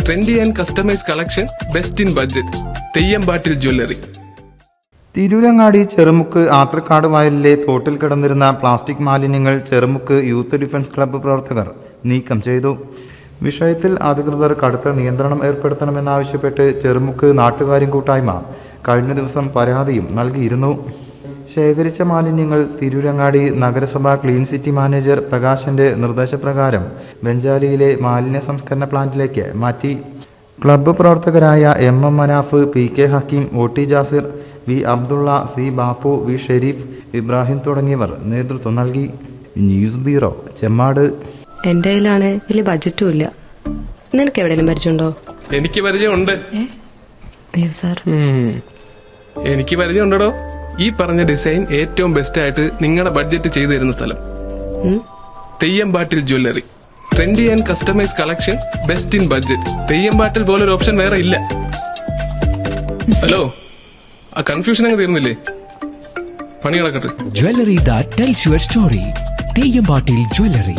Trendy and customise collection, best in budget. Theyyampattil jewellery. Tirurangadi Cherumukku Athrakkad വയലിലെ തോട്ടിൽ കിടന്നിരുന്ന പ്ലാസ്റ്റിക് മാലിന്യങ്ങൾ ചെറുമുക്ക് യൂത്ത് ഡിഫൻസ് ക്ലബ്ബ് പ്രവർത്തകർ നീക്കം ചെയ്തു. വിഷയത്തിൽ അധികൃതർ കടുത്ത നിയന്ത്രണം ഏർപ്പെടുത്തണമെന്നാവശ്യപ്പെട്ട് ചെറുമുക്ക് നാട്ടുകാരും കൂട്ടായ്മ കഴിഞ്ഞ ദിവസം പരാതിയും നൽകിയിരുന്നു. ശേഖരിച്ച മാലിന്യങ്ങൾ തിരൂരങ്ങാടി നഗരസഭ ക്ലീൻ സിറ്റി മാനേജർ പ്രകാശന്റെ നിർദ്ദേശപ്രകാരം ബെഞ്ചാലിയിലെ മാലിന്യ സംസ്കരണ പ്ലാന്റിലേക്ക് മാറ്റി. ക്ലബ്ബ് പ്രവർത്തകരായ M Manaf, PK Hakeem, OT Jasir, V Abdulla, C Bappu, V Sherif, Ibrahim തുടങ്ങിയവർ നേതൃത്വം നൽകി. News bureau, Chemmad. എന്റെ കയ്യിലാണ് വലിയ ബഡ്ജറ്റും ഇല്ല. നിനക്ക് എവിടെയെങ്കിലും പരിചയമുണ്ടോ? എനിക്ക് പരിചയമുണ്ട്. അയ്യോ സാർ, എനിക്ക് പരിചയമുണ്ടോ. ഈ പറഞ്ഞ ഡിസൈൻ ഏറ്റവും ബെസ്റ്റ് ആയിട്ട് നിങ്ങളുടെ ബഡ്ജറ്റ് ചെയ്തു തരുന്ന സ്ഥലം Theyyampattil jewellery. Trendy and customise collection, best in budget. Theyyampattil പോലൊരു ഓപ്ഷൻ വേറെ ഇല്ല. ഹലോ, ആ കൺഫ്യൂഷൻ അങ്ങ് തീർന്നില്ലേ? പണി നടക്കട്ടെ. Jewelry that tells your story. തെയ്യമ്പാട്ടിൽ jewellery.